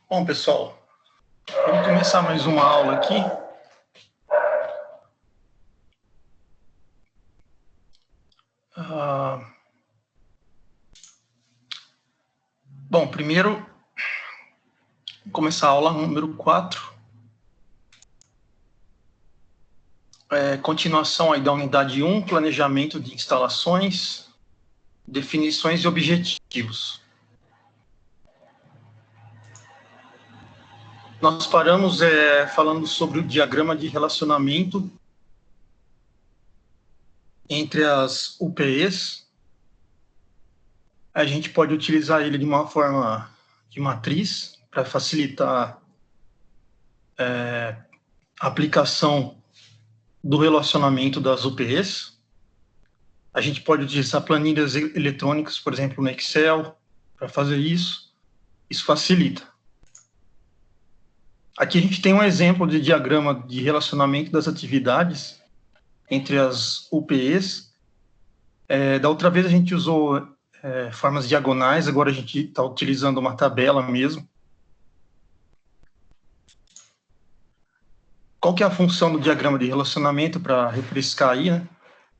Bom, pessoal, vamos começar mais uma aula aqui. Bom, primeiro, vamos começar a aula número 4. Continuação aí da unidade 1, planejamento de instalações, definições e objetivos. Nós paramos falando sobre o diagrama de relacionamento entre as UPEs. A gente pode utilizar ele de uma forma de matriz para facilitar a aplicação do relacionamento das UPEs. A gente pode utilizar planilhas eletrônicas, por exemplo, no Excel, para fazer isso. Isso facilita. Aqui a gente tem um exemplo de diagrama de relacionamento das atividades entre as UPEs. Da outra vez a gente usou formas diagonais, agora a gente está utilizando uma tabela mesmo. Qual que é a função do diagrama de relacionamento, para refrescar aí, né?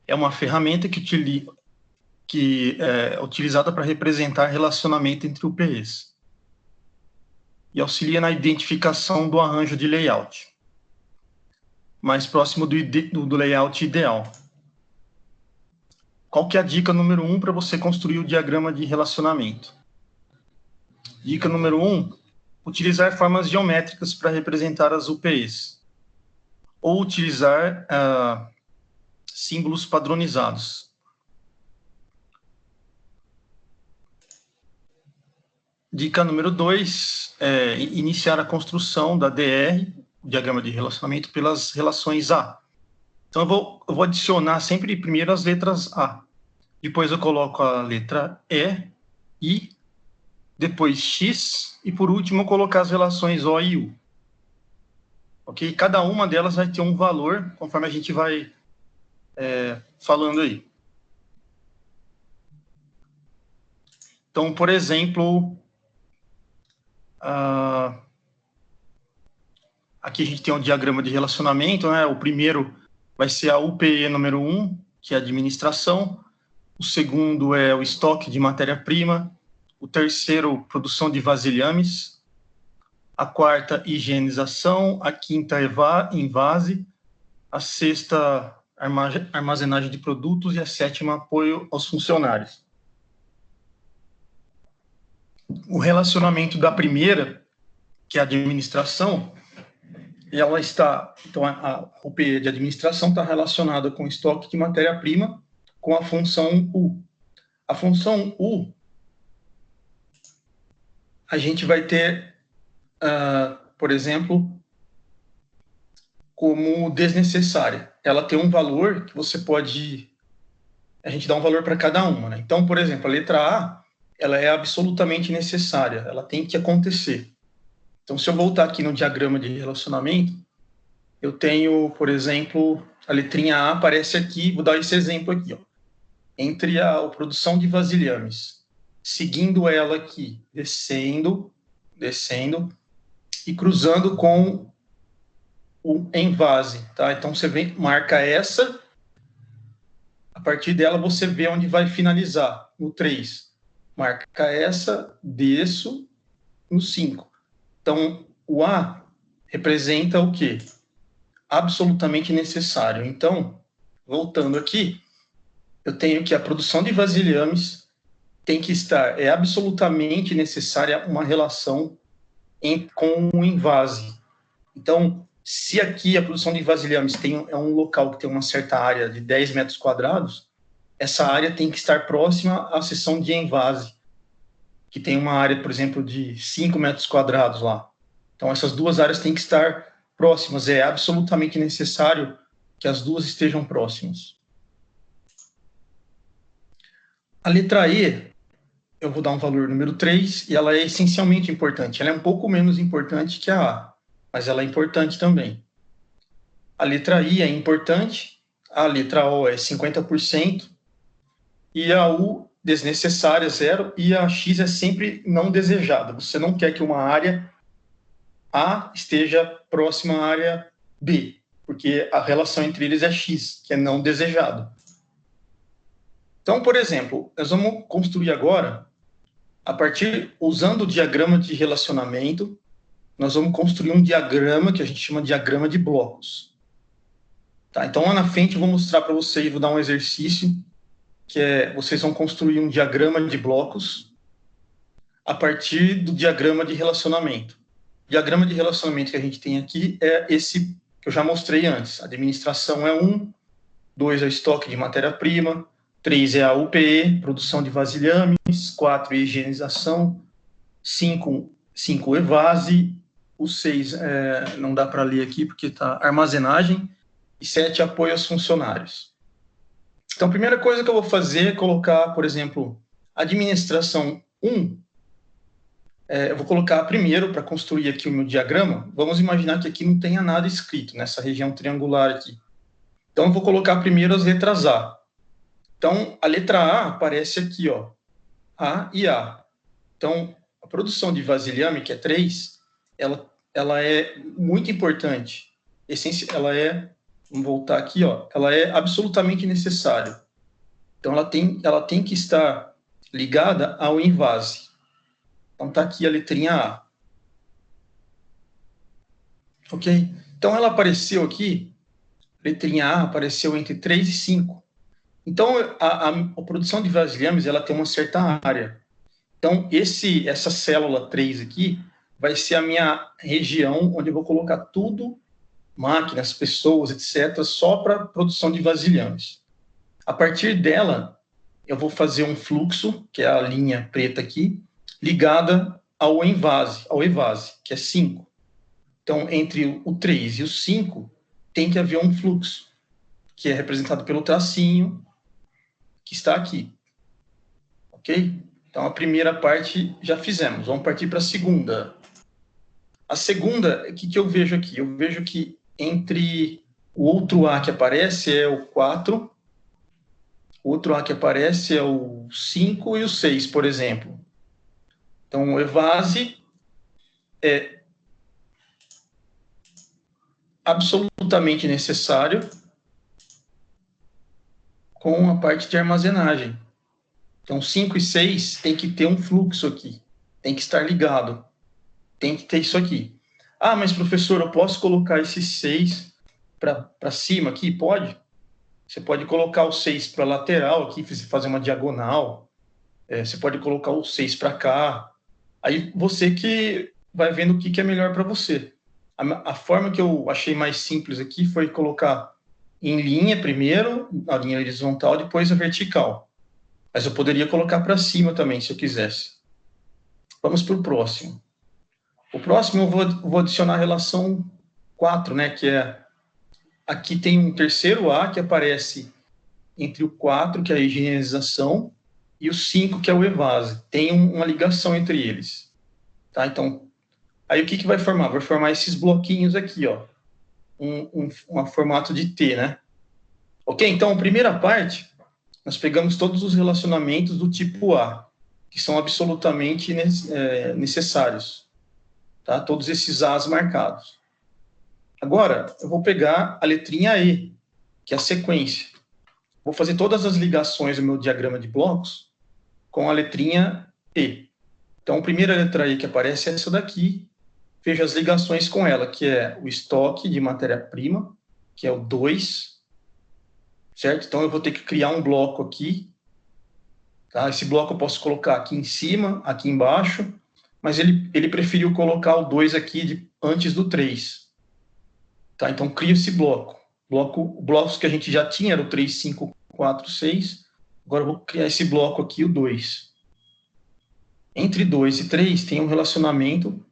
É uma ferramenta que é utilizada para representar relacionamento entre UPEs e auxilia na identificação do arranjo de layout, mais próximo do layout ideal. Qual que é a dica número 1 para você construir o diagrama de relacionamento? Dica número 1, utilizar formas geométricas para representar as UPEs, ou utilizar símbolos padronizados. Dica número 2, iniciar a construção da DR, diagrama de relacionamento, pelas relações A. Então, eu vou adicionar sempre primeiro as letras A. Depois eu coloco a letra E, I, depois X, e por último eu colocar as relações O e U. Ok? Cada uma delas vai ter um valor, conforme a gente vai falando aí. Então, por exemplo, aqui a gente tem um diagrama de relacionamento, né? O primeiro vai ser a UPE número 1, que é a administração. O segundo é o estoque de matéria-prima. O terceiro, produção de vasilhames. A quarta, higienização. A quinta, envase. A sexta, armazenagem de produtos. E a sétima, apoio aos funcionários. O relacionamento da primeira, que é a administração, ela está, então a UPE de administração está relacionada com estoque de matéria-prima, com a função U. A função U, a gente vai ter, por exemplo, como desnecessária. Ela tem um valor que você pode... A gente dá um valor para cada uma, né? Então, por exemplo, a letra A, ela é absolutamente necessária, ela tem que acontecer. Então, se eu voltar aqui no diagrama de relacionamento, eu tenho, por exemplo, a letrinha A aparece aqui, vou dar esse exemplo aqui, ó. Entre a produção de vasilhames, seguindo ela aqui, descendo, e cruzando com o envase, tá? Então, você marca essa, a partir dela você vê onde vai finalizar, no 3. Marca essa, desço, no 5. Então, o A representa o quê? Absolutamente necessário. Então, voltando aqui, eu tenho que a produção de vasilhames tem que estar, é absolutamente necessária uma relação com o envase. Então, se aqui a produção de vasilhames é um local que tem uma certa área de 10 metros quadrados, essa área tem que estar próxima à seção de envase, que tem uma área, por exemplo, de 5 metros quadrados lá. Então, essas duas áreas têm que estar próximas, é absolutamente necessário que as duas estejam próximas. A letra E, eu vou dar um valor número 3, e ela é essencialmente importante. Ela é um pouco menos importante que a A, mas ela é importante também. A letra I é importante, a letra O é 50%, e a U, desnecessária, 0, e a X é sempre não desejada. Você não quer que uma área A esteja próxima à área B, porque a relação entre eles é X, que é não desejado. Então, por exemplo, nós vamos construir agora, usando o diagrama de relacionamento, nós vamos construir um diagrama que a gente chama de diagrama de blocos. Tá? Então, lá na frente, eu vou mostrar para vocês, vou dar um exercício, que é, vocês vão construir um diagrama de blocos a partir do diagrama de relacionamento. O diagrama de relacionamento que a gente tem aqui é esse que eu já mostrei antes. A administração é 1, 2 é o estoque de matéria-prima, 3 é a UPE, produção de vasilhames, 4 é higienização, 5 evase, o 6 não dá para ler aqui porque está armazenagem, e 7 apoio aos funcionários. Então, a primeira coisa que eu vou fazer é colocar, por exemplo, administração 1, eu vou colocar primeiro, para construir aqui o meu diagrama, vamos imaginar que aqui não tenha nada escrito, nessa região triangular aqui. Então, eu vou colocar primeiro as letras A. Então, a letra A aparece aqui, ó, A e A. Então, a produção de vasilhame, que é 3, ela é muito importante. Vamos voltar aqui, ó, ela é absolutamente necessária. Então, ela tem que estar ligada ao invase. Então, está aqui a letrinha A. Ok? Então, ela apareceu aqui, letrinha A apareceu entre 3 e 5. Então, a produção de vasilhames, ela tem uma certa área. Então, essa célula 3 aqui vai ser a minha região onde eu vou colocar tudo, máquinas, pessoas, etc., só para produção de vasilhames. A partir dela, eu vou fazer um fluxo, que é a linha preta aqui, ligada ao evase, que é 5. Então, entre o 3 e o 5, tem que haver um fluxo, que é representado pelo tracinho, que está aqui. Ok? Então, a primeira parte já fizemos. Vamos partir para a segunda. A segunda, o que eu vejo aqui? Eu vejo que entre o outro A que aparece é o 4, o outro A que aparece é o 5 e o 6, por exemplo. Então, o evase é absolutamente necessário com a parte de armazenagem. Então, 5 e 6 tem que ter um fluxo aqui, tem que estar ligado, tem que ter isso aqui. Ah, mas professor, eu posso colocar esses 6 para cima aqui? Pode. Você pode colocar o 6 para a lateral aqui, fazer uma diagonal. Você pode colocar o 6 para cá. Aí você que vai vendo o que é melhor para você. A forma que eu achei mais simples aqui foi colocar em linha primeiro, a linha horizontal, depois a vertical. Mas eu poderia colocar para cima também, se eu quisesse. Vamos para o próximo. O próximo eu vou adicionar a relação 4, né, que é... Aqui tem um terceiro A que aparece entre o 4, que é a higienização, e o 5, que é o evase. Tem uma ligação entre eles. Tá? Então, aí o que vai formar? Vai formar esses bloquinhos aqui, ó. Um formato de T, né? Ok? Então, a primeira parte, nós pegamos todos os relacionamentos do tipo A, que são absolutamente necessários. Tá? Todos esses As marcados. Agora, eu vou pegar a letrinha E, que é a sequência. Vou fazer todas as ligações do meu diagrama de blocos com a letrinha E. Então, a primeira letra E que aparece é essa daqui. Veja as ligações com ela, que é o estoque de matéria-prima, que é o 2, certo? Então, eu vou ter que criar um bloco aqui. Tá? Esse bloco eu posso colocar aqui em cima, aqui embaixo, mas ele preferiu colocar o 2 aqui antes do 3. Tá? Então, crio esse bloco. Blocos que a gente já tinha era o 3, 5, 4, 6. Agora eu vou criar esse bloco aqui, o 2. Entre 2 e 3 tem um relacionamento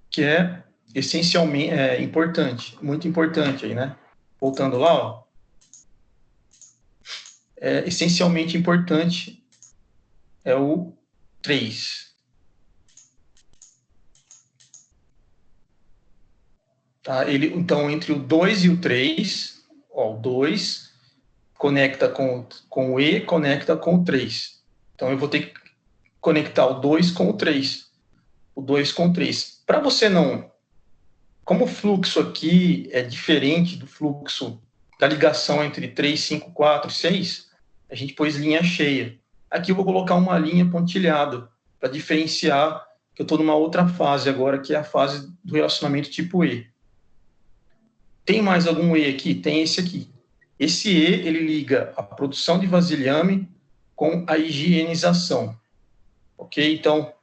que é essencialmente importante, muito importante aí, né? Voltando lá, ó. Essencialmente importante é o 3. Tá? Então, entre o 2 e o 3, ó, o 2 conecta com o E, conecta com o 3. Então, eu vou ter que conectar o 2 com o 3. O 2 com o 3. Para você não Como o fluxo aqui é diferente do fluxo da ligação entre 3, 5, 4 e 6, a gente pôs linha cheia. Aqui eu vou colocar uma linha pontilhada, para diferenciar que eu estou numa outra fase agora, que é a fase do relacionamento tipo E. Tem mais algum E aqui? Tem esse aqui. Esse E, ele liga a produção de vasilhame com a higienização. Ok? Então,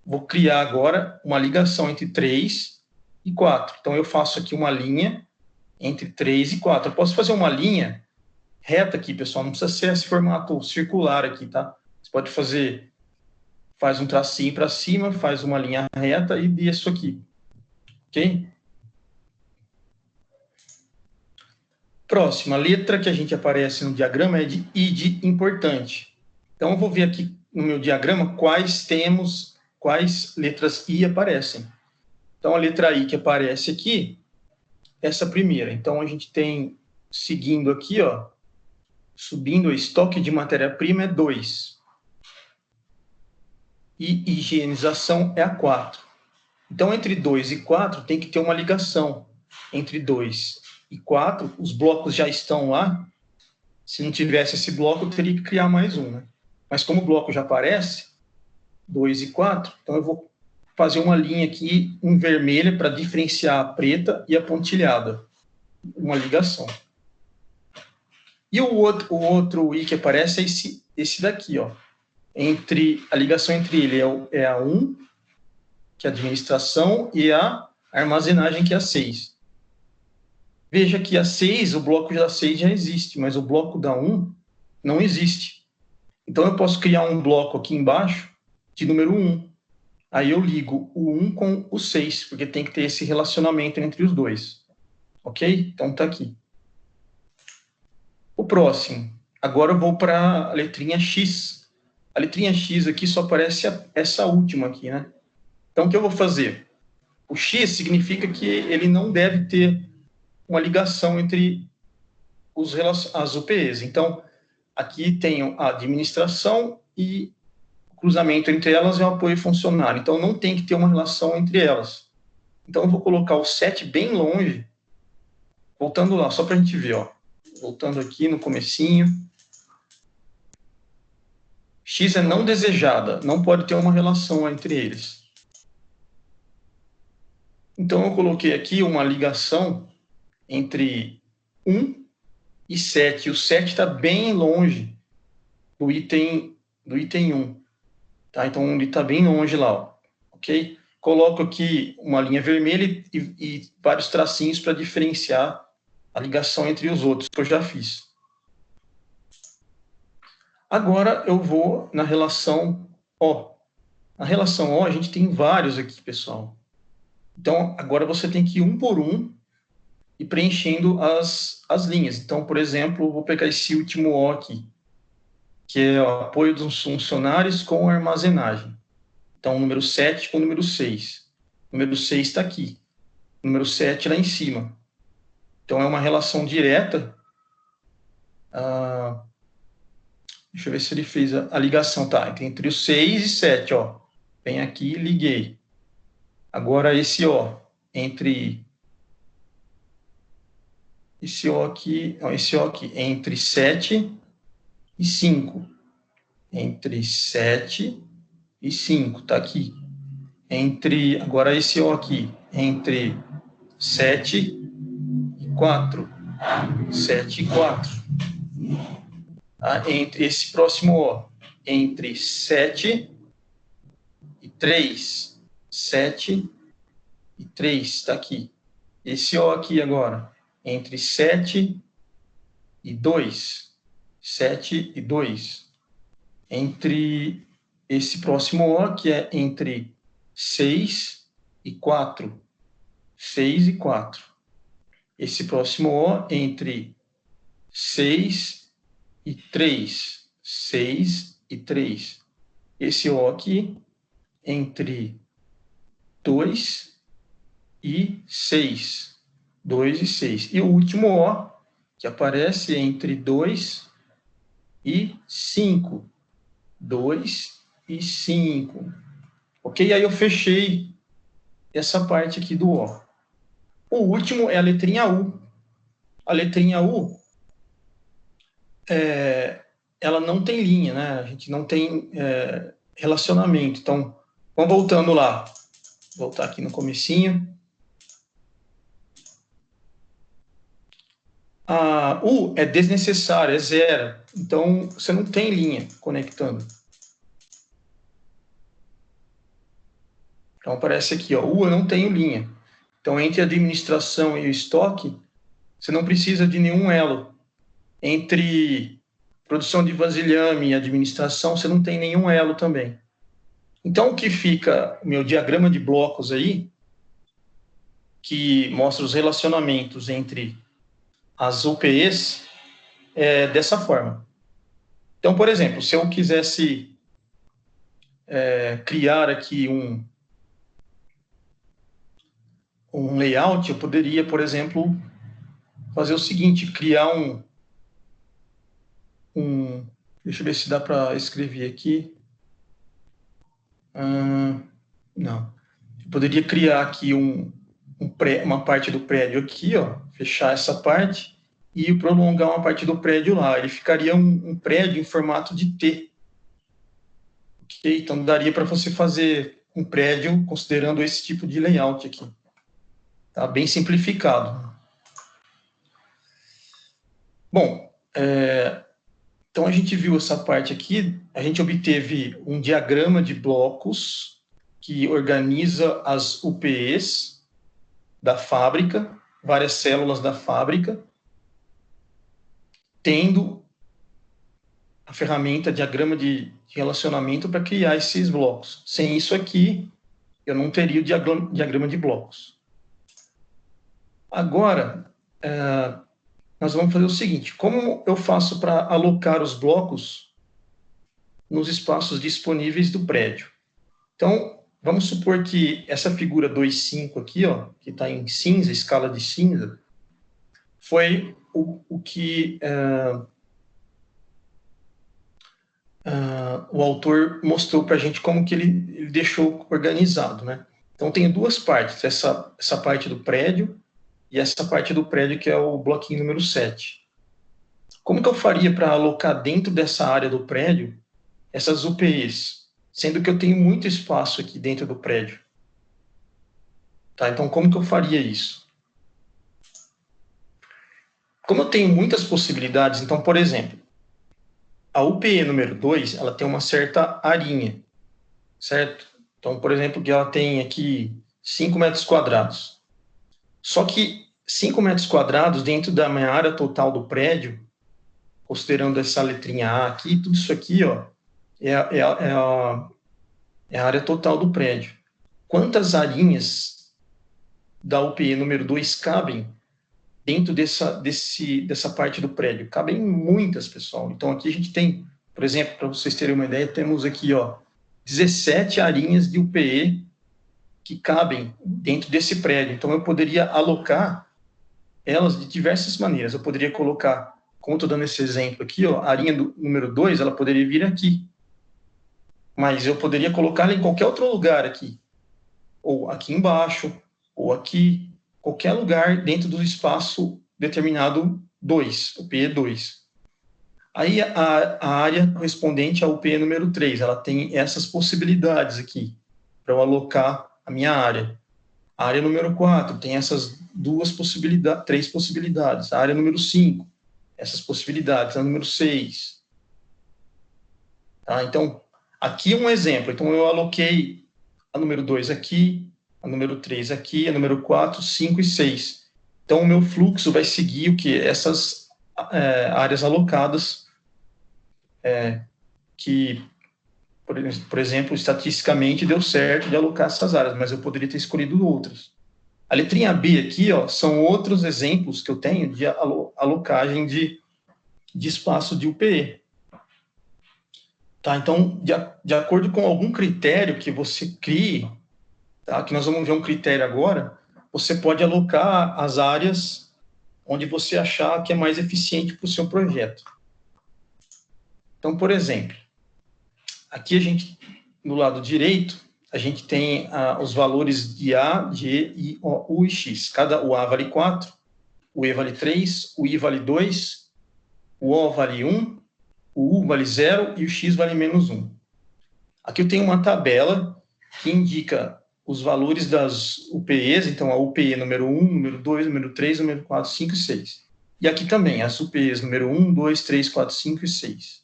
vou criar agora uma ligação entre 3 e 4. Então, eu faço aqui uma linha entre 3 e 4. Eu posso fazer uma linha reta aqui, pessoal. Não precisa ser esse formato circular aqui, tá? Você pode fazer, faz um tracinho para cima, faz uma linha reta e isso aqui. Ok? Próxima, a letra que a gente aparece no diagrama é de I de importante. Então, eu vou ver aqui no meu diagrama quais letras I aparecem. Então, a letra I que aparece aqui, essa primeira. Então, a gente tem, seguindo aqui, ó, subindo o estoque de matéria-prima é 2. E higienização é a 4. Então, entre 2 e 4 tem que ter uma ligação. Entre 2 e 4, os blocos já estão lá. Se não tivesse esse bloco, eu teria que criar mais um, né? Mas como o bloco já aparece, 2 e 4, então eu vou fazer uma linha aqui em vermelha para diferenciar a preta e a pontilhada. Uma ligação. E o outro I que aparece é esse daqui, ó. A ligação entre ele é a 1, que é a administração, e a armazenagem, que é a 6. Veja que a 6, o bloco da 6 já existe, mas o bloco da 1 não existe. Então, eu posso criar um bloco aqui embaixo de número 1. Aí eu ligo o 1 com o 6, porque tem que ter esse relacionamento entre os dois. Ok? Então, tá aqui. O próximo. Agora eu vou para a letrinha X. A letrinha X aqui só aparece essa última aqui, né? Então, o que eu vou fazer? O X significa que ele não deve ter uma ligação entre as UPEs. Então, aqui tenho a administração e o cruzamento entre elas é o apoio funcionário. Então, não tem que ter uma relação entre elas. Então, eu vou colocar o 7 bem longe, voltando lá, só para a gente ver, ó. Voltando aqui no comecinho. X é não desejada, não pode ter uma relação entre eles. Então, eu coloquei aqui uma ligação entre 1 e 7. O 7 está bem longe do item 1. Tá? Então, ele está bem longe lá. Ó. Ok? Coloco aqui uma linha vermelha e vários tracinhos para diferenciar a ligação entre os outros, que eu já fiz. Agora, eu vou na relação O. Na relação O, a gente tem vários aqui, pessoal. Então, agora você tem que ir um por um e preenchendo as linhas. Então, por exemplo, vou pegar esse último O aqui, que é o apoio dos funcionários com armazenagem. Então, número 7 com número 6. Número 6 está aqui. Número 7 lá em cima. Então, é uma relação direta. Deixa eu ver se ele fez a ligação. Tá, entre o 6 e 7, ó. Vem aqui, liguei. Agora, esse O, entre... Esse O aqui, entre 7 e 5. Entre 7 e 5, tá aqui. Agora esse O aqui, entre 7 e 4. 7 e 4. Tá? Entre esse próximo O, entre 7 e 3. 7 e 3, tá aqui. Esse O aqui agora, entre 7 e 2. 7 e 2. Entre esse próximo O, que é entre 6 e 4. 6 e 4. Esse próximo O, entre 6 e 3. 6 e 3. Esse O aqui, entre 2 e 6. 2 e 6. E o último O, que aparece entre 2 e 5. 2 e 5. Ok? Aí eu fechei essa parte aqui do O. O último é a letrinha U. A letrinha U, ela não tem linha, né? A gente não tem relacionamento. Então, vamos voltando lá. Vou voltar aqui no comecinho. A U é desnecessária, é zero. Então, você não tem linha conectando. Então, aparece aqui, ó, U eu não tenho linha. Então, entre a administração e o estoque, você não precisa de nenhum elo. Entre produção de vasilhame e administração, você não tem nenhum elo também. Então, o que fica, o meu diagrama de blocos aí, que mostra os relacionamentos entre as UPEs, é dessa forma. Então, por exemplo, se eu quisesse criar aqui um layout, eu poderia, por exemplo, fazer o seguinte, criar deixa eu ver se dá para escrever aqui. Não. Eu poderia criar aqui uma parte do prédio aqui, ó, fechar essa parte e prolongar uma parte do prédio lá. Ele ficaria um prédio em formato de T. Okay? Então, daria para você fazer um prédio considerando esse tipo de layout aqui. Tá bem simplificado. Bom, então a gente viu essa parte aqui, a gente obteve um diagrama de blocos que organiza as UPEs da fábrica, várias células da fábrica, tendo a ferramenta diagrama de relacionamento para criar esses blocos. Sem isso aqui, eu não teria o diagrama de blocos. Agora, nós vamos fazer o seguinte, como eu faço para alocar os blocos nos espaços disponíveis do prédio? Então, vamos supor que essa figura 2,5 aqui, ó, que está em cinza, escala de cinza, foi o que o autor mostrou para a gente como que ele deixou organizado, né? Então, tem duas partes, essa parte do prédio e essa parte do prédio que é o bloquinho número 7. Como que eu faria para alocar dentro dessa área do prédio essas UPEs, sendo que eu tenho muito espaço aqui dentro do prédio? Tá? Então, como que eu faria isso? Como eu tenho muitas possibilidades, então, por exemplo, a UPE número 2, ela tem uma certa arinha, certo? Então, por exemplo, que ela tem aqui 5 metros quadrados. Só que 5 metros quadrados dentro da minha área total do prédio, considerando essa letrinha A aqui, tudo isso aqui, ó, é a área total do prédio. Quantas arinhas da UPE número 2 cabem dentro dessa parte do prédio? Cabem muitas, pessoal. Então, aqui a gente tem, por exemplo, para vocês terem uma ideia, temos aqui, ó, 17 arinhas de UPE que cabem dentro desse prédio. Então, eu poderia alocar elas de diversas maneiras. Eu poderia colocar, como estou dando esse exemplo aqui, ó, a arinha número 2, ela poderia vir aqui. Mas eu poderia colocá-la em qualquer outro lugar aqui. Ou aqui embaixo, ou aqui, qualquer lugar dentro do espaço determinado 2, o PE2. Aí a área correspondente ao PE número 3, ela tem essas possibilidades aqui, para eu alocar a minha área. A área número 4 tem essas três possibilidades. A área número 5, essas possibilidades. A número 6. Tá? Então, aqui um exemplo. Então, eu aloquei a número 2 aqui, a número 3 aqui, a número 4, 5 e 6. Então, o meu fluxo vai seguir o que? Essas áreas alocadas que, por exemplo, estatisticamente deu certo de alocar essas áreas, mas eu poderia ter escolhido outras. A letrinha B aqui, ó, são outros exemplos que eu tenho de alocagem de espaço de UPE. Tá? Então, de acordo com algum critério que você crie, tá? Que nós vamos ver um critério agora, você pode alocar as áreas onde você achar que é mais eficiente para o seu projeto. Então, por exemplo, aqui a gente, no lado direito, a gente tem os valores de A, G, I, O, U e X. O A vale 4, o E vale 3, o I vale 2, o O vale 1, o U vale 0 e o X vale menos 1. Aqui eu tenho uma tabela que indica os valores das UPEs, então a UPE número 1, número 2, número 3, número 4, 5 e 6. E aqui também as UPEs número 1, 2, 3, 4, 5 e 6.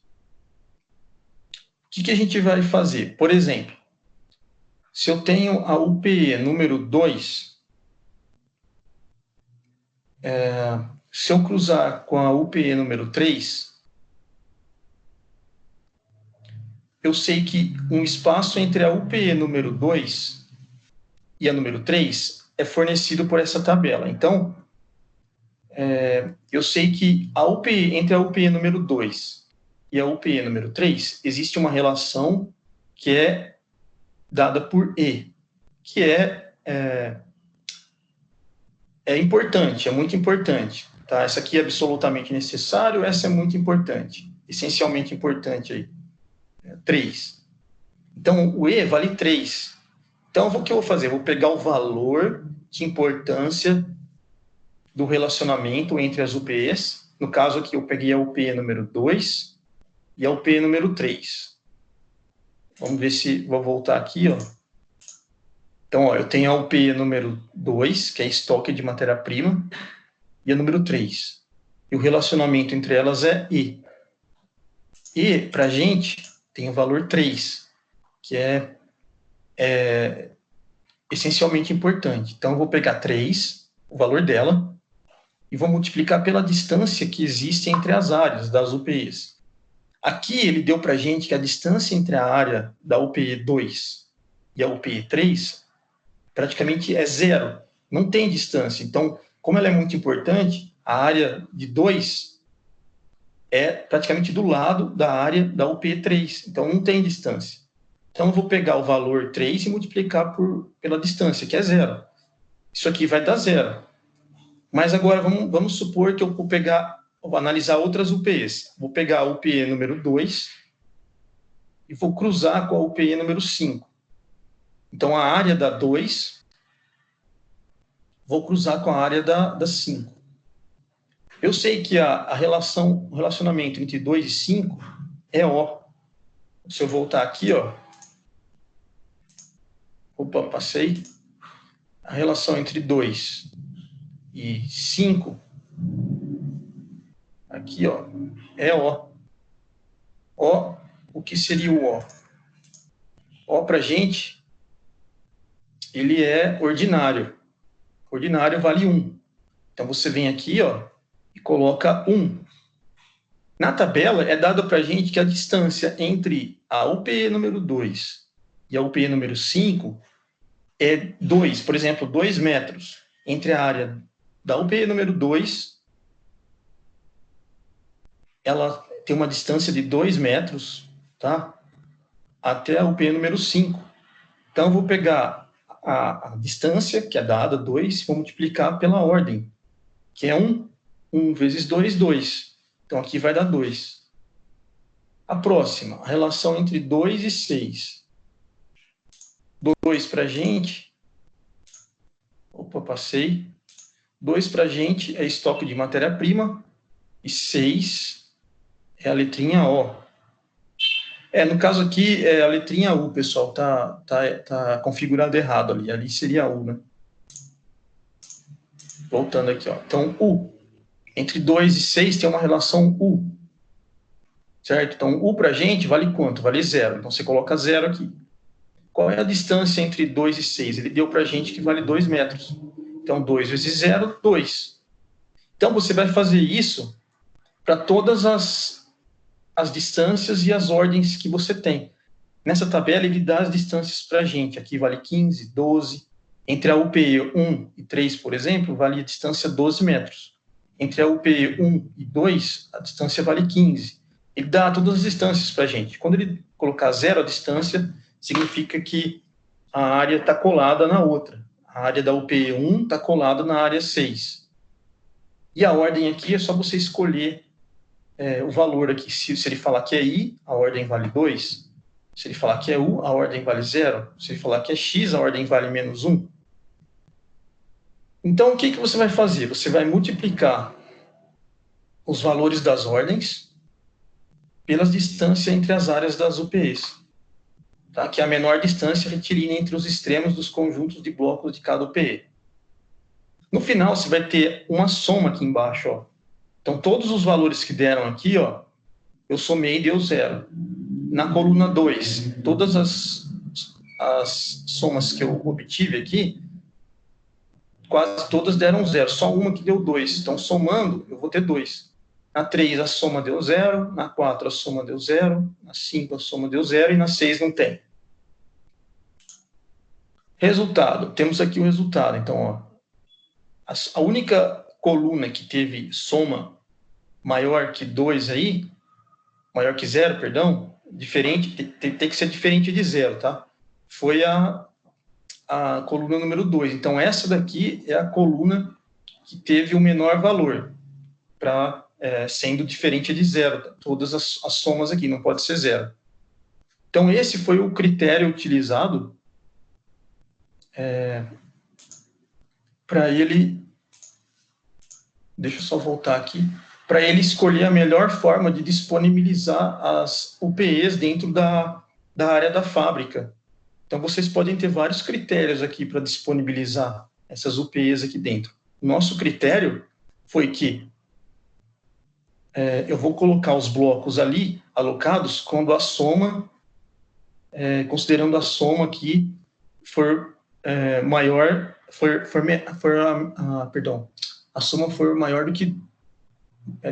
O que a gente vai fazer? Por exemplo, se eu tenho a UPE número 2, se eu cruzar com a UPE número 3, eu sei que um espaço entre a UPE número 2 e a número 3 é fornecido por essa tabela. Então, eu sei que entre a UPE número 2 e a UPE número 3 existe uma relação que é dada por E, que é importante, é muito importante. Tá? Essa aqui é absolutamente necessário, essa é muito importante, essencialmente importante aí. 3. Então, o E vale 3. Então, o que eu vou fazer? Eu vou pegar o valor de importância do relacionamento entre as UPEs. No caso aqui, eu peguei a UPE número 2 e a UPE número 3. Vamos ver se... Vou voltar aqui, ó. Então, ó, eu tenho a UPE número 2, que é estoque de matéria-prima, e a número 3. E o relacionamento entre elas é E. E, para a gente, tem o valor 3, que é essencialmente importante. Então, eu vou pegar 3, o valor dela, e vou multiplicar pela distância que existe entre as áreas das UPEs. Aqui, ele deu para a gente que a distância entre a área da UPE 2 e a UPE 3 praticamente é zero. Não tem distância. Então, como ela é muito importante, a área de 2 é praticamente do lado da área da UPE 3. Então, não tem distância. Então, eu vou pegar o valor 3 e multiplicar pela distância, que é zero. Isso aqui vai dar zero. Mas agora, vamos supor que eu vou analisar outras UPEs. Vou pegar a UPE número 2 e vou cruzar com a UPE número 5. Então, a área da 2, vou cruzar com a área da 5. Eu sei que o relacionamento entre 2 e 5 é O. Se eu voltar aqui, ó. Opa, passei. A relação entre 2 e 5, aqui, ó, é O. O que seria o O? O para a gente, ele é ordinário. Ordinário vale 1. Então, você vem aqui, ó, e coloca 1. Na tabela, é dado para a gente que a distância entre a UPE número 2 e a UPE número 5 é 2, por exemplo, 2 metros entre a área da UPE número 2, ela tem uma distância de 2 metros, tá? Até a UPE número 5. Então, eu vou pegar a distância, que é dada, 2, e vou multiplicar pela ordem, que é 1. 1 vezes 2, 2. Então, aqui vai dar 2. A próxima, a relação entre 2 e 6. 2 para a gente... Opa, passei. 2 para a gente é estoque de matéria-prima. E 6 é a letrinha O. No caso aqui, é a letrinha U, pessoal. Tá configurado errado ali. Ali seria U, né? Voltando aqui, ó. Então, U. Entre 2 e 6 tem uma relação U. Certo? Então, U para a gente vale quanto? Vale 0. Então, você coloca 0 aqui. Qual é a distância entre 2 e 6? Ele deu para a gente que vale 2 metros. Então, 2 vezes 0, 2. Então, você vai fazer isso para todas as distâncias e as ordens que você tem. Nessa tabela, ele dá as distâncias para a gente. Aqui vale 15, 12. Entre a UPE 1 e 3, por exemplo, vale a distância 12 metros. Entre a UPE 1 e 2, a distância vale 15. Ele dá todas as distâncias para a gente. Quando ele colocar 0 a distância, significa que a área está colada na outra. A área da UPE 1 está colada na área 6. E a ordem aqui é só você escolher o valor aqui. Se ele falar que é I, a ordem vale 2. Se ele falar que é U, a ordem vale 0. Se ele falar que é X, a ordem vale menos 1. Então, o que você vai fazer? Você vai multiplicar os valores das ordens pelas distâncias entre as áreas das UPEs, tá? Que é a menor distância retilínea entre os extremos dos conjuntos de blocos de cada UPE. No final, você vai ter uma soma aqui embaixo, ó. Então, todos os valores que deram aqui, ó, eu somei e deu 0. Na coluna 2, todas as somas que eu obtive aqui, quase todas deram 0, só uma que deu 2. Então, somando, eu vou ter 2. Na 3, a soma deu 0. Na 4, a soma deu 0. Na 5, a soma deu 0. E na 6, não tem. Resultado. Temos aqui o resultado. Então, ó, a única coluna que teve soma maior que 2 aí, maior que 0, perdão, diferente, tem que ser diferente de 0, tá? Foi a coluna número 2. Então, essa daqui é a coluna que teve o menor valor, sendo diferente de 0. Todas as somas aqui, não pode ser 0. Então, esse foi o critério utilizado para ele... Deixa eu só voltar aqui. Para ele escolher a melhor forma de disponibilizar as UPEs dentro da área da fábrica. Então, vocês podem ter vários critérios aqui para disponibilizar essas UPEs aqui dentro. O nosso critério foi que eu vou colocar os blocos ali alocados quando a soma, considerando a soma aqui, for maior, perdão, a soma for maior do que,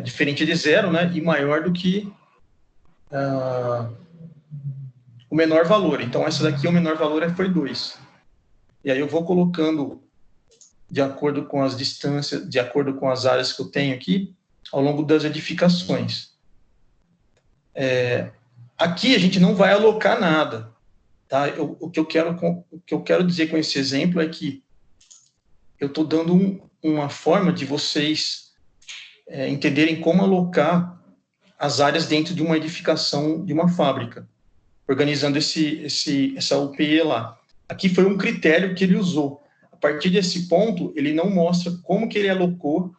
diferente de 0, né, e maior do que o menor valor. Então, essa daqui, o menor valor foi 2. E aí eu vou colocando de acordo com as distâncias, de acordo com as áreas que eu tenho aqui, ao longo das edificações. Aqui a gente não vai alocar nada, tá? O que eu quero dizer com esse exemplo é que eu estou dando uma forma de vocês entenderem como alocar as áreas dentro de uma edificação de uma fábrica, organizando essa UPE lá. Aqui foi um critério que ele usou. A partir desse ponto, ele não mostra como que ele alocou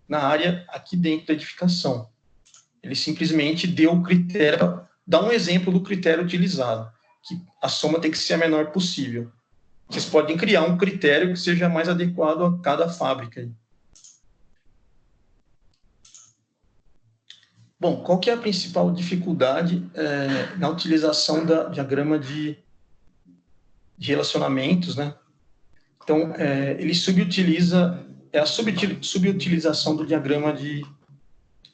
na área aqui dentro da edificação. Ele simplesmente deu o critério, dá um exemplo do critério utilizado, que a soma tem que ser a menor possível. Vocês podem criar um critério que seja mais adequado a cada fábrica. Bom, qual que é a principal dificuldade na utilização da diagrama de relacionamentos, né? Então, ele subutiliza, a subutilização do diagrama de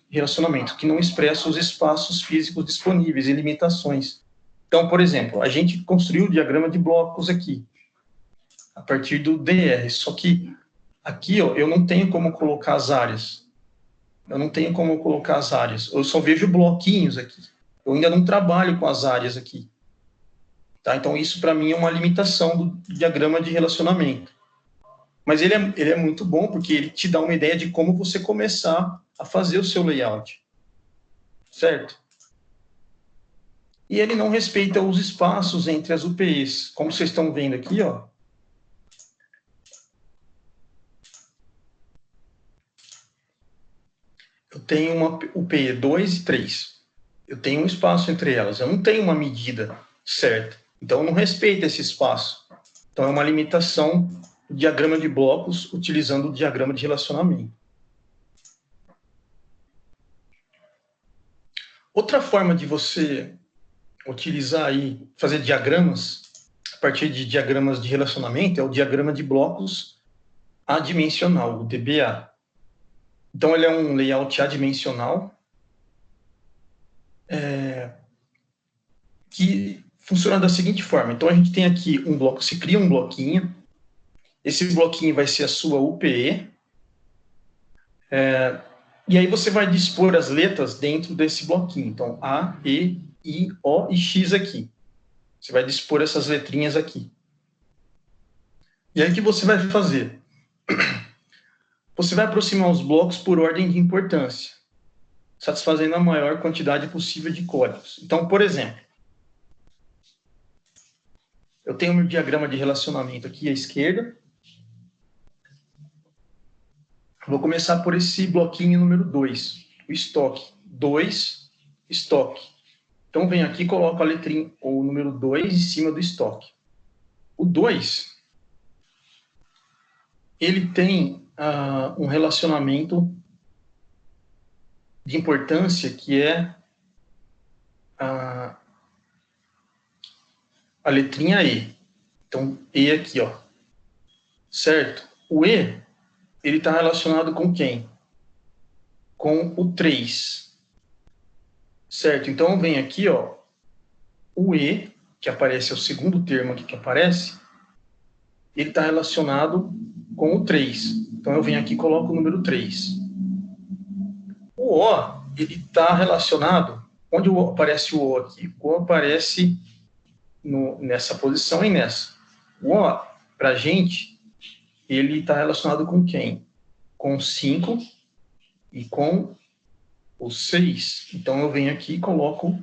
relacionamento, que não expressa os espaços físicos disponíveis e limitações. Então, por exemplo, a gente construiu o diagrama de blocos aqui, a partir do DR, só que aqui, ó, eu não tenho como colocar as áreas. Eu só vejo bloquinhos aqui. Eu ainda não trabalho com as áreas aqui. Tá? Então, isso para mim é uma limitação do diagrama de relacionamento. Mas ele é muito bom porque ele te dá uma ideia de como você começar a fazer o seu layout. Certo? E ele não respeita os espaços entre as UPEs. Como vocês estão vendo aqui, ó. Eu tenho uma UPE 2 e 3. Eu tenho um espaço entre elas. Eu não tenho uma medida certa. Então, eu não respeito esse espaço. Então, é uma limitação do diagrama de blocos utilizando o diagrama de relacionamento. Outra forma de você utilizar aí, fazer diagramas, a partir de diagramas de relacionamento, é o diagrama de blocos adimensional, o DBA. Então, ele é um layout adimensional que funciona da seguinte forma. Então, a gente tem aqui um bloco, se cria um bloquinho, esse bloquinho vai ser a sua UPE, e aí você vai dispor as letras dentro desse bloquinho. Então, A, E, I, O e X aqui. Você vai dispor essas letrinhas aqui. E aí, o que você vai fazer? Você vai aproximar os blocos por ordem de importância, satisfazendo a maior quantidade possível de códigos. Então, por exemplo, Eu tenho meu diagrama de relacionamento aqui à esquerda. Vou começar por esse bloquinho número 2, o estoque. 2, estoque. Então, venho aqui e coloco a letrinha, o número 2 em cima do estoque. O 2, ele tem um relacionamento de importância que é a letrinha E. Então, E aqui, ó. Certo? O E, ele está relacionado com quem? Com o 3. Certo? Então, vem aqui, ó, o E, que aparece, é o segundo termo aqui que aparece, ele está relacionado com o 3. Então, eu venho aqui e coloco o número 3. O O, ele está relacionado... Onde aparece o O aqui? O O aparece nessa posição e nessa. O O, para a gente, ele está relacionado com quem? Com 5 e com o 6. Então, eu venho aqui e coloco,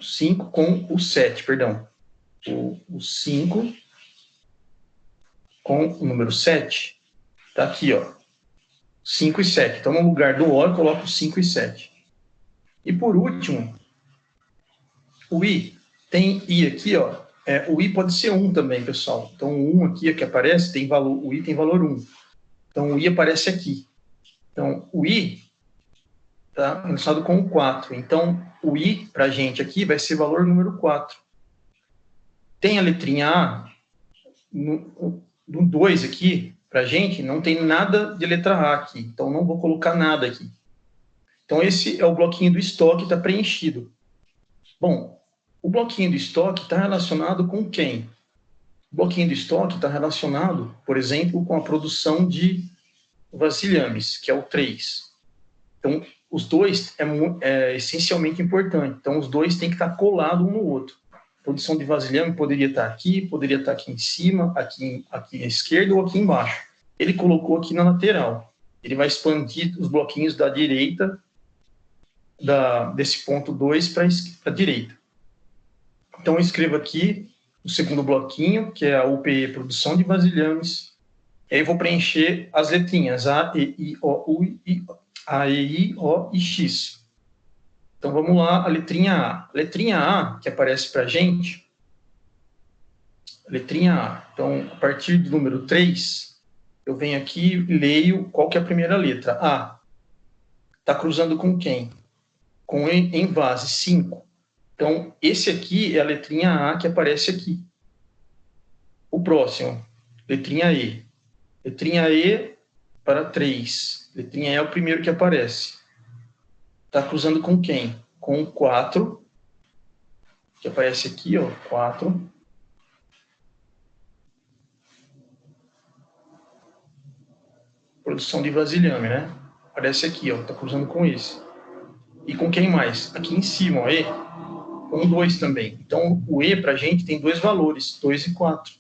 5 com o 7, o 5 com o número 7. Está aqui, ó, 5 e 7. Então, no lugar do O, eu coloco 5 e 7. E, por último, o I. Tem I aqui, ó. O I pode ser 1 também, pessoal. Então, o 1 aqui que aparece, tem valor, o I tem valor 1. Então, o I aparece aqui. Então, o I está relacionado com o 4. Então, o I, para a gente aqui, vai ser valor número 4. Tem a letrinha A, no 2 aqui, para a gente, não tem nada de letra A aqui. Então, não vou colocar nada aqui. Então, esse é o bloquinho do estoque, está preenchido. Bom, o bloquinho do estoque está relacionado com quem? O bloquinho do estoque está relacionado, por exemplo, com a produção de vasilhames, que é o 3. Então, os dois é essencialmente importante. Então, os dois têm que estar colados um no outro. A produção de vasilhame poderia estar aqui, poderia estar aqui em cima, aqui à esquerda ou aqui embaixo. Ele colocou aqui na lateral. Ele vai expandir os bloquinhos da direita, desse ponto 2 para a direita. Então, eu escrevo aqui o segundo bloquinho, que é a UPE, produção de vasilhames. E aí eu vou preencher as letrinhas A, E, I, O, U, A, E, I, O e X. Então, vamos lá, a letrinha A. A letrinha A, que aparece para a gente, letrinha A. Então, a partir do número 3, eu venho aqui e leio qual que é a primeira letra. A. Está cruzando com quem? Com envase, 5. Então, esse aqui é a letrinha A que aparece aqui. O próximo, letrinha E. Letrinha E para 3. Letrinha E é o primeiro que aparece. Está cruzando com quem? Com 4, que aparece aqui, ó, 4. Produção de vasilhame, né? Aparece aqui, ó, está cruzando com esse. E com quem mais? Aqui em cima, ó, E. Com 2 também. Então, o E para a gente tem 2 valores, 2 e 4.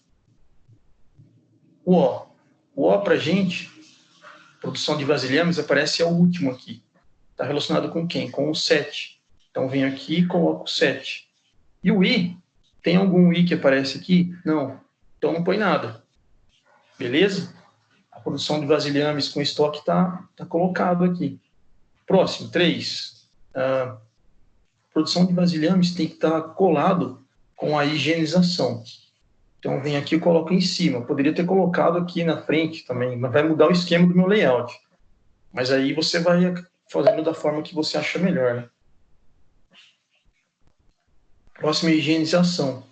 O O. O O para a gente, produção de vasilhames, aparece ao último aqui. Está relacionado com quem? Com o 7. Então, venho aqui e coloco 7. E o I, tem algum I que aparece aqui? Não. Então, não põe nada. Beleza? A produção de vasilhames com estoque está colocado aqui. Próximo, 3. Produção de vasilhames tem que estar colado com a higienização. Então, vem aqui e coloco em cima. Eu poderia ter colocado aqui na frente também, mas vai mudar o esquema do meu layout. Mas aí você vai fazendo da forma que você acha melhor, né? Próxima, higienização.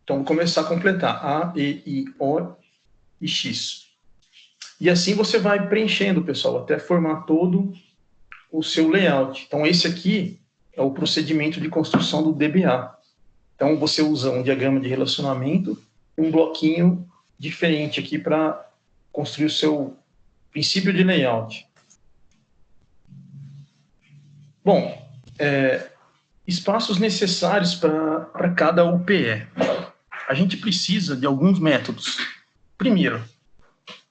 Então, vou começar a completar. A, E, I, O e X. E assim você vai preenchendo, pessoal, até formar todo o seu layout. Então, esse aqui é o procedimento de construção do DBA. Então, você usa um diagrama de relacionamento e um bloquinho diferente aqui para construir o seu princípio de layout. Bom, espaços necessários para cada UPE. A gente precisa de alguns métodos. Primeiro,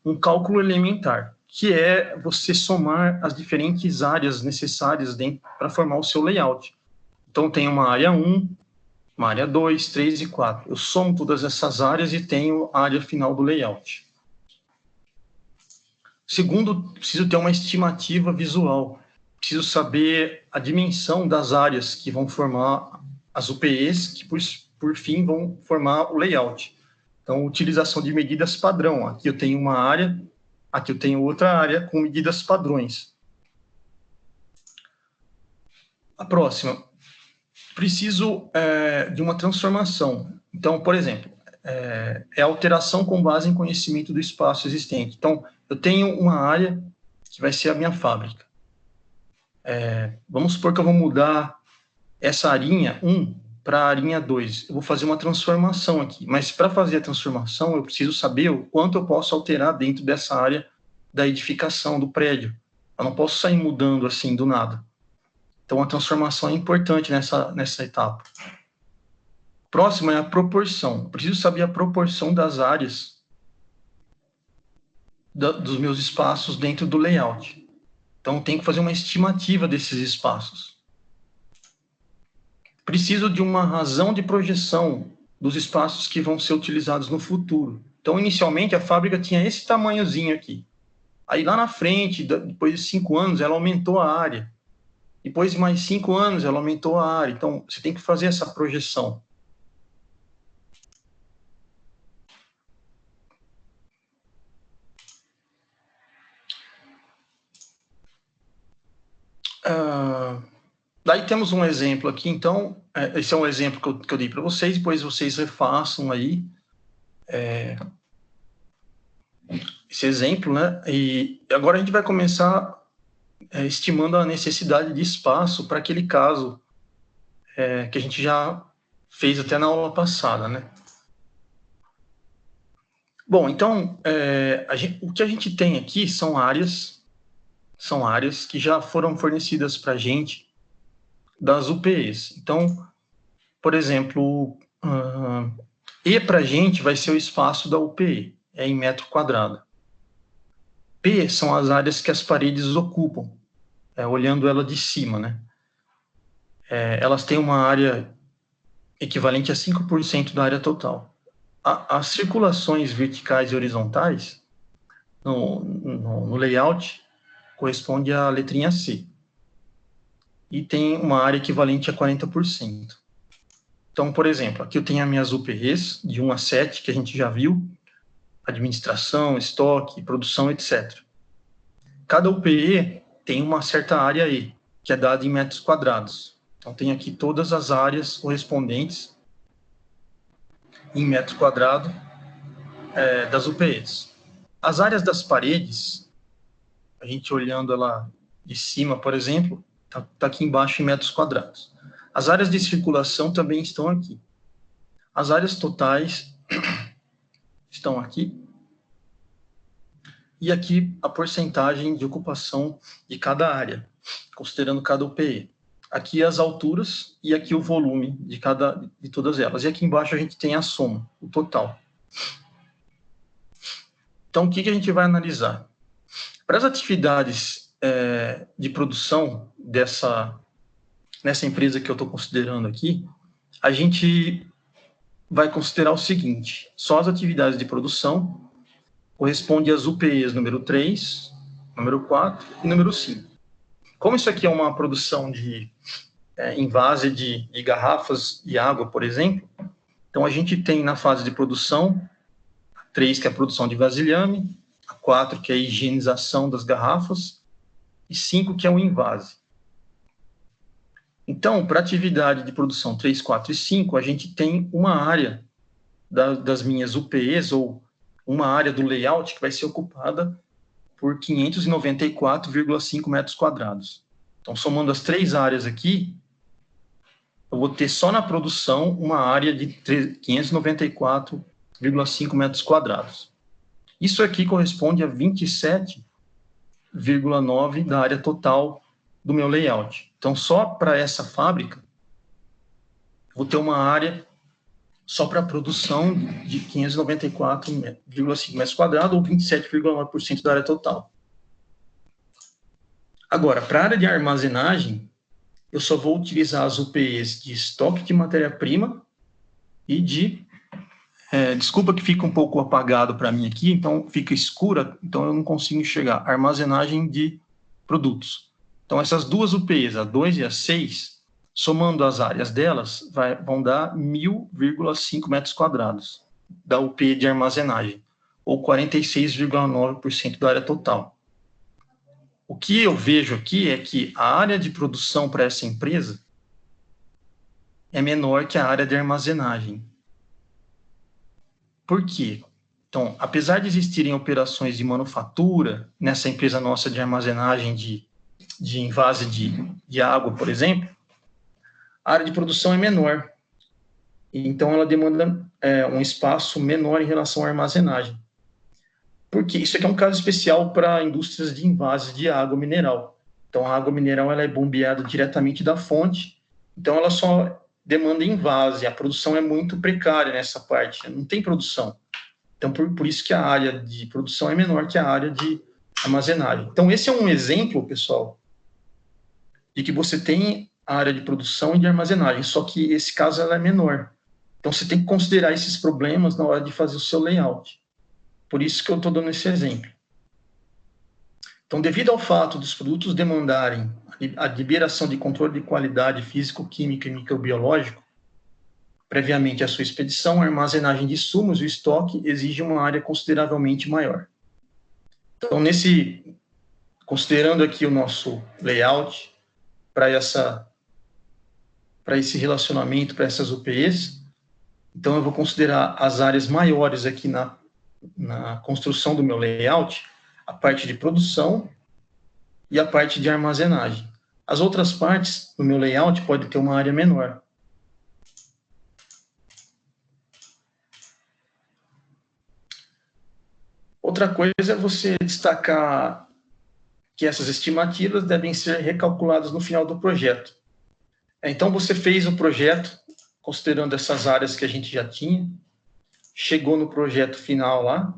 um cálculo elementar, que é você somar as diferentes áreas necessárias para formar o seu layout. Então, tem uma área 1, uma área 2, 3 e 4. Eu somo todas essas áreas e tenho a área final do layout. Segundo, preciso ter uma estimativa visual. Preciso saber a dimensão das áreas que vão formar as UPEs, que por fim vão formar o layout. Então, utilização de medidas padrão. Aqui eu tenho uma área, aqui eu tenho outra área com medidas padrões. A próxima. Preciso de uma transformação. Então, por exemplo, é alteração com base em conhecimento do espaço existente. Então, eu tenho uma área que vai ser a minha fábrica. Vamos supor que eu vou mudar essa arinha 1 para a arinha 2. Eu vou fazer uma transformação aqui. Mas, para fazer a transformação, eu preciso saber o quanto eu posso alterar dentro dessa área da edificação, do prédio. Eu não posso sair mudando assim do nada. Então, a transformação é importante nessa etapa. Próxima é a proporção. Eu preciso saber a proporção das áreas dos meus espaços dentro do layout. Então, tenho que fazer uma estimativa desses espaços. Preciso de uma razão de projeção dos espaços que vão ser utilizados no futuro. Então, inicialmente, a fábrica tinha esse tamanhozinho aqui. Aí, lá na frente, depois de 5 anos, ela aumentou a área. Depois de mais 5 anos, ela aumentou a área. Então, você tem que fazer essa projeção. Daí temos um exemplo aqui, então, esse é um exemplo que eu dei para vocês, depois vocês refaçam aí esse exemplo, né? E agora a gente vai começar estimando a necessidade de espaço para aquele caso que a gente já fez até na aula passada, né? Bom, então, o que a gente tem aqui são áreas que já foram fornecidas para a gente das UPEs. Então, por exemplo, E para a gente vai ser o espaço da UPE, em metro quadrado. P são as áreas que as paredes ocupam, olhando ela de cima, né? Elas têm uma área equivalente a 5% da área total. As circulações verticais e horizontais no layout corresponde à letrinha C. E tem uma área equivalente a 40%. Então, por exemplo, aqui eu tenho as minhas UPEs, de 1 a 7, que a gente já viu, administração, estoque, produção, etc. Cada UPE tem uma certa área E, que é dada em metros quadrados. Então, tem aqui todas as áreas correspondentes em metro quadrado das UPEs. As áreas das paredes, a gente olhando ela de cima, por exemplo, está aqui embaixo em metros quadrados. As áreas de circulação também estão aqui. As áreas totais estão aqui. E aqui a porcentagem de ocupação de cada área, considerando cada UPE. Aqui as alturas e aqui o volume de todas elas. E aqui embaixo a gente tem a soma, o total. Então, o que a gente vai analisar? Para as atividades de produção nessa empresa que eu estou considerando aqui, a gente vai considerar o seguinte: só as atividades de produção correspondem às UPEs número 3, número 4 e número 5. Como isso aqui é uma produção em vase de garrafas e água, por exemplo, então a gente tem na fase de produção a 3, que é a produção de vasilhame, a 4, que é a higienização das garrafas, e 5, que é o envase. Então, para a atividade de produção 3, 4 e 5, a gente tem uma área das minhas UPEs, ou uma área do layout que vai ser ocupada por 594,5 metros quadrados. Então, somando as 3 áreas aqui, eu vou ter só na produção uma área de 594,5 metros quadrados. Isso aqui corresponde a 27,9 da área total do meu layout. Então, só para essa fábrica, vou ter uma área só para a produção de 594,5 metros quadrados, ou 27,9% da área total. Agora, para a área de armazenagem, eu só vou utilizar as UPEs de estoque de matéria-prima e de... desculpa que fica um pouco apagado para mim aqui, então fica escura, então eu não consigo enxergar. Armazenagem de produtos. Então, essas duas UPIs, a 2 e a 6, somando as áreas delas, vão dar 1.000,5 metros quadrados da UPI de armazenagem, ou 46,9% da área total. O que eu vejo aqui é que a área de produção para essa empresa é menor que a área de armazenagem. Por quê? Então, apesar de existirem operações de manufatura nessa empresa nossa de armazenagem de envase de água, por exemplo, a área de produção é menor. Então, ela demanda um espaço menor em relação à armazenagem. Porque isso aqui é um caso especial para indústrias de envases de água mineral. Então, a água mineral ela é bombeada diretamente da fonte, então ela só demanda envase, a produção é muito precária nessa parte, não tem produção. Então, por isso que a área de produção é menor que a área de armazenagem. Então, esse é um exemplo, pessoal, de que você tem a área de produção e de armazenagem, só que esse caso ela é menor. Então, você tem que considerar esses problemas na hora de fazer o seu layout. Por isso que eu estou dando esse exemplo. Então, devido ao fato dos produtos demandarem a liberação de controle de qualidade físico-química e microbiológico, previamente à sua expedição, a armazenagem de insumos e o estoque exige uma área consideravelmente maior. Então, considerando aqui o nosso layout para esse relacionamento, para essas UPIs, então eu vou considerar as áreas maiores aqui na construção do meu layout, a parte de produção e a parte de armazenagem. As outras partes do meu layout podem ter uma área menor. Outra coisa é você destacar que essas estimativas devem ser recalculadas no final do projeto. Então, você fez o projeto, considerando essas áreas que a gente já tinha, chegou no projeto final lá,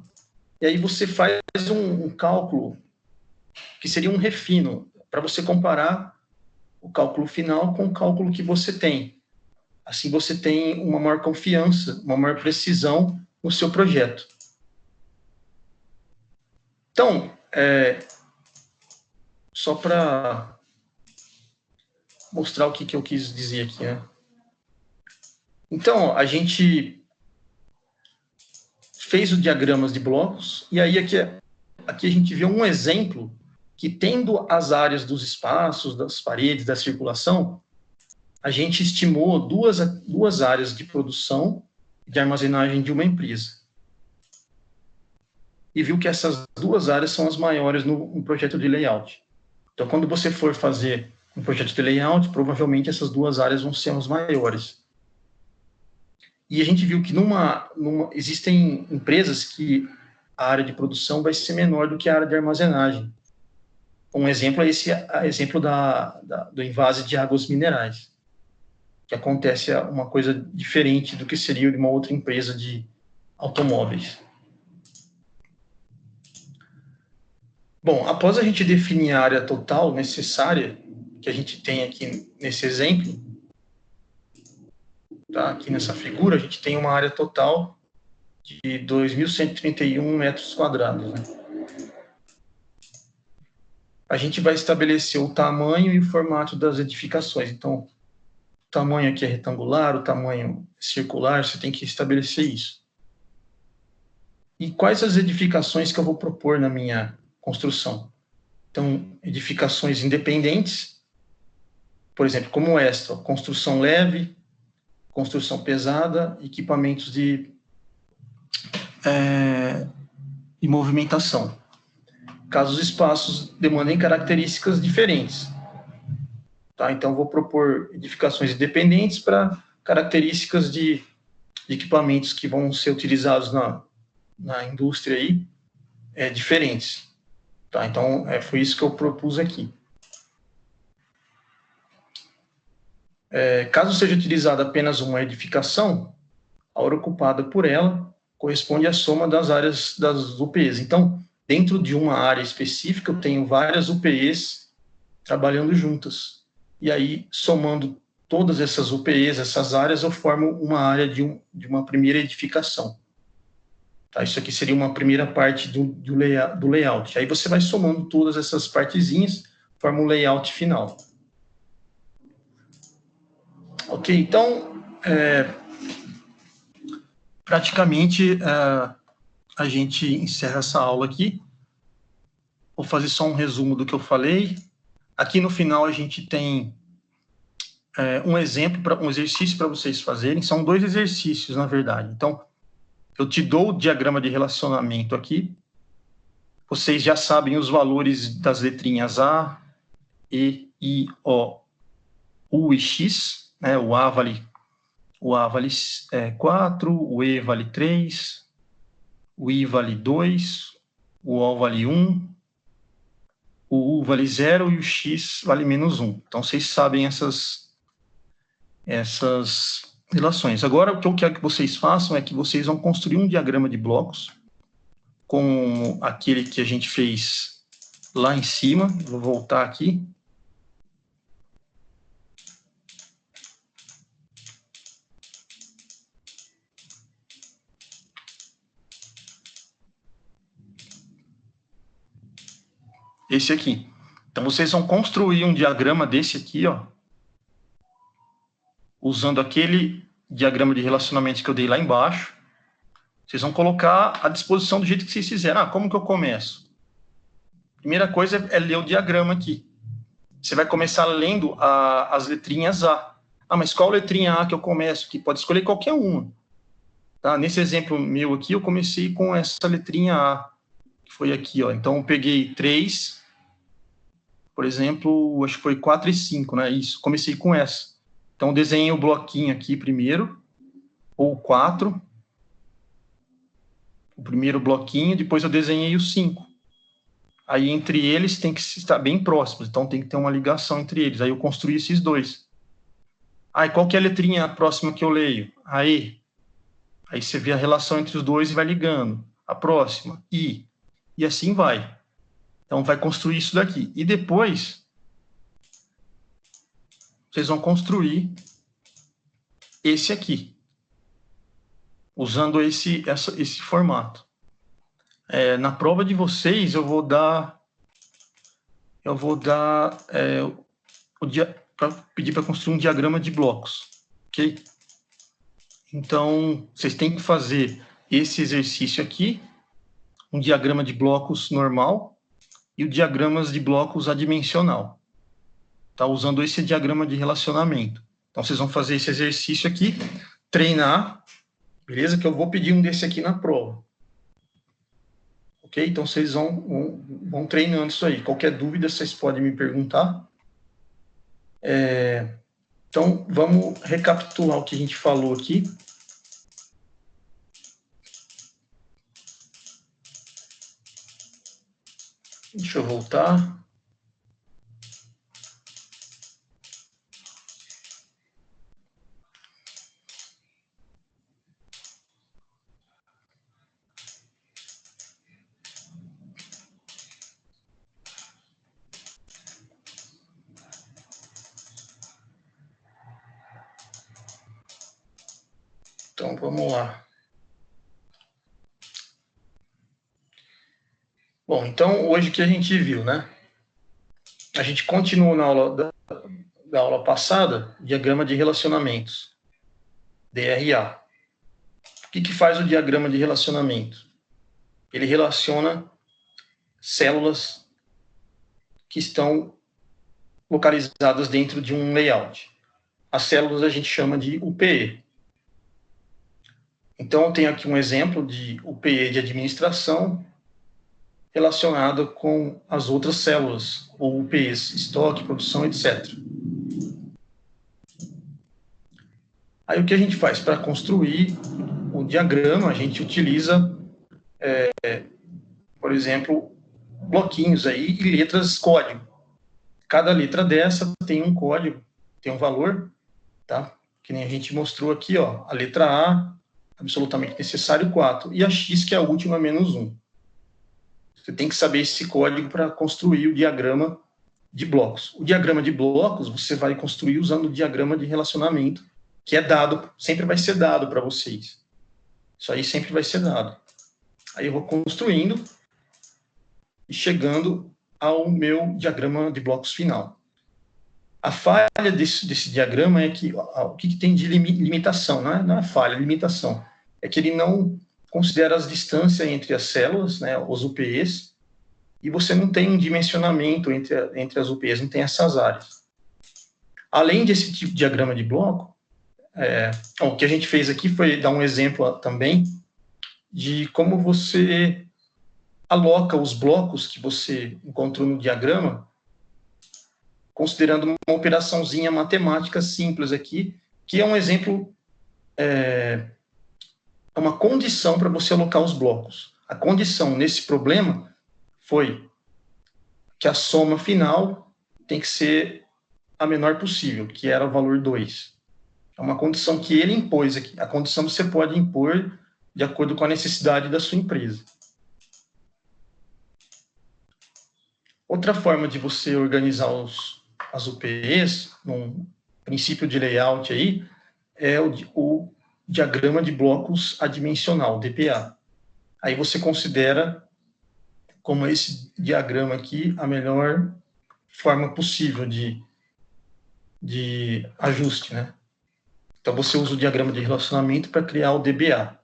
e aí você faz um cálculo que seria um refino, para você comparar o cálculo final com o cálculo que você tem. Assim você tem uma maior confiança, uma maior precisão no seu projeto. Então, só para mostrar o que eu quis dizer aqui, né? Então, a gente fez os diagramas de blocos, e aí aqui a gente vê um exemplo que, tendo as áreas dos espaços, das paredes, da circulação, a gente estimou duas áreas de produção e de armazenagem de uma empresa. E viu que essas duas áreas são as maiores no projeto de layout. Então, quando você for fazer um projeto de layout, provavelmente essas duas áreas vão ser as maiores. E a gente viu que existem empresas que a área de produção vai ser menor do que a área de armazenagem. Um exemplo é esse exemplo do envase de águas minerais, que acontece uma coisa diferente do que seria de uma outra empresa de automóveis. Bom, após a gente definir a área total necessária, que a gente tem aqui nesse exemplo, tá? Aqui nessa figura, a gente tem uma área total de 2.131 metros quadrados. Né? A gente vai estabelecer o tamanho e o formato das edificações. Então, o tamanho aqui é retangular, o tamanho circular, você tem que estabelecer isso. E quais as edificações que eu vou propor na minha construção? Então, edificações independentes, por exemplo, como esta, construção leve, construção pesada, equipamentos de movimentação. Caso os espaços demandem características diferentes. Tá? Então, vou propor edificações independentes para características de equipamentos que vão ser utilizados na indústria aí, diferentes. Tá? Então, foi isso que eu propus aqui. Caso seja utilizada apenas uma edificação, a hora ocupada por ela corresponde à soma das áreas das UPIs. Então, dentro de uma área específica, eu tenho várias UPIs trabalhando juntas. E aí, somando todas essas UPEs, essas áreas, eu formo uma área de uma primeira edificação. Tá? Isso aqui seria uma primeira parte do layout. Aí você vai somando todas essas partezinhas, forma um layout final. Ok, então, praticamente, a gente encerra essa aula aqui. Vou fazer só um resumo do que eu falei. Aqui no final a gente tem um exemplo, um exercício para vocês fazerem. São 2 exercícios, na verdade. Então, eu te dou o diagrama de relacionamento aqui. Vocês já sabem os valores das letrinhas A, E, I, O, U e X. Né? O A vale 4, o E vale 3, o I vale 2, o O vale 1, o U vale 0 e o X vale -1. Então, vocês sabem essas relações. Agora, o que eu quero que vocês façam é que vocês vão construir um diagrama de blocos com aquele que a gente fez lá em cima. Vou voltar aqui. Esse aqui. Então, vocês vão construir um diagrama desse aqui, ó, usando aquele diagrama de relacionamentos que eu dei lá embaixo. Vocês vão colocar à disposição do jeito que vocês fizeram. Como que eu começo? Primeira coisa é ler o diagrama aqui. Você vai começar lendo as letrinhas A. Mas qual letrinha A que eu começo aqui? Pode escolher qualquer uma. Tá? Nesse exemplo meu aqui, eu comecei com essa letrinha A, que foi aqui, ó. Então, eu peguei 3, por exemplo, acho que foi 4 e 5, né? Isso, comecei com essa. Então, desenhei o bloquinho aqui primeiro, ou 4, o primeiro bloquinho, depois eu desenhei o 5. Aí, entre eles, tem que estar bem próximos, então tem que ter uma ligação entre eles. Aí, eu construí esses 2. E qual que é a letrinha próxima que eu leio? A E. Aí, você vê a relação entre os 2 e vai ligando. A próxima, I. E assim vai. Então, vai construir isso daqui. E depois, vocês vão construir esse aqui, usando esse formato. Na prova de vocês, eu vou dar pedir para construir um diagrama de blocos, ok? Então, vocês têm que fazer esse exercício aqui, um diagrama de blocos normal e o diagrama de blocos adimensional. Tá? Usando esse diagrama de relacionamento. Então, vocês vão fazer esse exercício aqui, treinar, beleza? Que eu vou pedir um desse aqui na prova. Ok? Então, vocês vão treinando isso aí. Qualquer dúvida, vocês podem me perguntar. Então, vamos recapitular o que a gente falou aqui. Deixa eu voltar. Então, vamos lá. Bom, então, hoje o que a gente viu, né? A gente continuou na aula da aula passada, diagrama de relacionamentos, DRA. O que faz o diagrama de relacionamento? Ele relaciona células que estão localizadas dentro de um layout. As células a gente chama de UPE. Então, eu tenho aqui um exemplo de UPE de administração relacionado com as outras células, ou UPEs, estoque, produção, etc. Aí, o que a gente faz? Para construir o diagrama, a gente utiliza, por exemplo, bloquinhos aí e letras código. Cada letra dessa tem um código, tem um valor, tá? Que nem a gente mostrou aqui, ó, a letra A, absolutamente necessário 4, e a X, que é a última, -1. Você tem que saber esse código para construir o diagrama de blocos. O diagrama de blocos você vai construir usando o diagrama de relacionamento, que é dado, sempre vai ser dado para vocês. Isso aí sempre vai ser dado. Aí eu vou construindo e chegando ao meu diagrama de blocos final. A falha desse diagrama é que o que tem de limitação, não é falha, é limitação. É que ele não considera as distâncias entre as células, né, os UPEs, e você não tem um dimensionamento entre as UPEs, não tem essas áreas. Além desse tipo de diagrama de bloco, o que a gente fez aqui foi dar um exemplo também de como você aloca os blocos que você encontrou no diagrama, considerando uma operaçãozinha matemática simples aqui, que é um exemplo, é uma condição para você alocar os blocos. A condição nesse problema foi que a soma final tem que ser a menor possível, que era o valor 2. É uma condição que ele impôs aqui. A condição você pode impor de acordo com a necessidade da sua empresa. Outra forma de você organizar as UPEs, num princípio de layout aí, é o diagrama de blocos adimensional, DPA. Aí você considera como esse diagrama aqui a melhor forma possível de ajuste, né? Então você usa o diagrama de relacionamento para criar o DBA.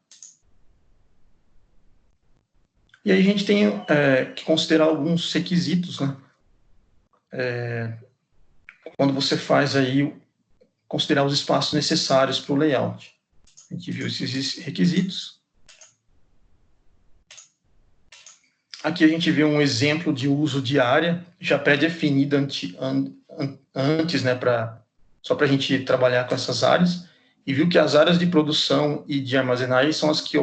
E aí a gente tem que considerar alguns requisitos, né? Quando você faz aí, considerar os espaços necessários para o layout. A gente viu esses requisitos. Aqui a gente vê um exemplo de uso de área, já pré-definida antes, né, só para a gente trabalhar com essas áreas, e viu que as áreas de produção e de armazenagem são as que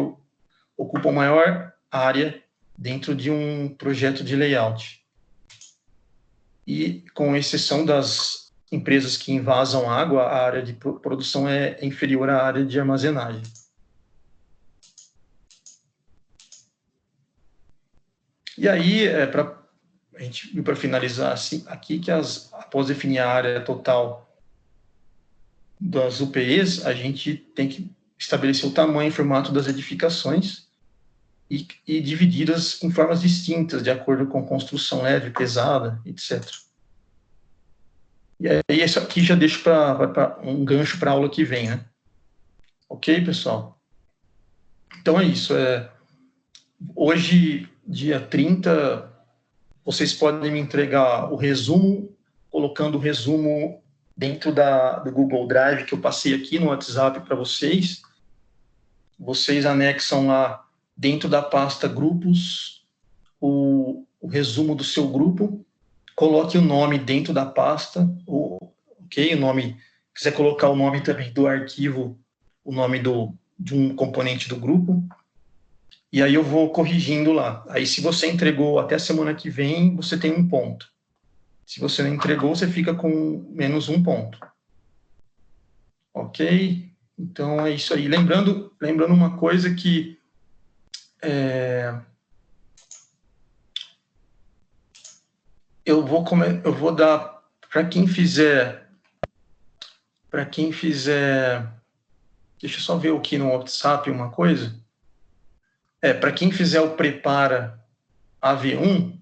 ocupam maior área dentro de um projeto de layout. E, com exceção das empresas que invasam água, a área de produção é inferior à área de armazenagem. E aí, a gente viu para finalizar assim, aqui que após definir a área total das UPEs, a gente tem que estabelecer o tamanho e formato das edificações e divididas em formas distintas, de acordo com construção leve, pesada, etc. E aí, isso aqui já deixo para um gancho para a aula que vem, né? Ok, pessoal? Então é isso. Hoje, dia 30, vocês podem me entregar o resumo, colocando o resumo dentro do Google Drive que eu passei aqui no WhatsApp para vocês. Vocês anexam lá dentro da pasta grupos o resumo do seu grupo, coloque o nome dentro da pasta, ok? O nome, quiser colocar o nome também do arquivo, o nome de um componente do grupo, e aí eu vou corrigindo lá. Aí se você entregou até a semana que vem, você tem 1 ponto. Se você não entregou, você fica com menos 1 ponto. Ok? Então é isso aí. Lembrando uma coisa que eu vou dar para quem fizer, deixa eu só ver aqui no WhatsApp uma coisa. Para quem fizer o Prepara AV1,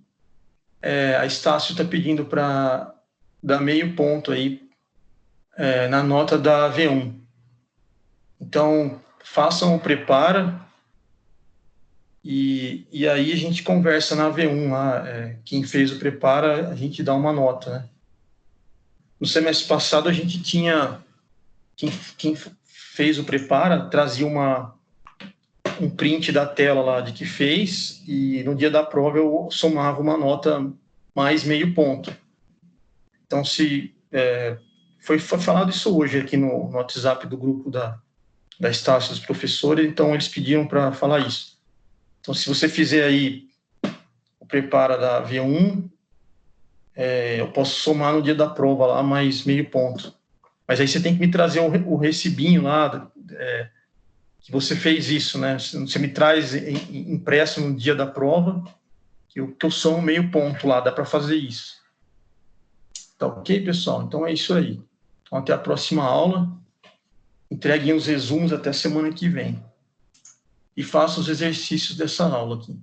a Estácio está pedindo para dar meio ponto aí na nota da AV1. Então, façam o Prepara e aí a gente conversa na AV1 lá. Quem fez o Prepara, a gente dá uma nota, né? No semestre passado, a gente tinha... Quem fez o Prepara trazia um print da tela lá de que fez, e no dia da prova eu somava uma nota mais meio ponto. Então, foi falado isso hoje aqui no WhatsApp do grupo da Estácio dos professores, então eles pediram para falar isso. Então, se você fizer aí o Prepara da V1, eu posso somar no dia da prova lá mais meio ponto. Mas aí você tem que me trazer o recibinho lá, que você fez isso, né? Você me traz impresso no dia da prova, que eu somo meio ponto lá, dá para fazer isso. Tá ok, pessoal? Então é isso aí. Então, até a próxima aula. Entreguem os resumos até a semana que vem. E façam os exercícios dessa aula aqui.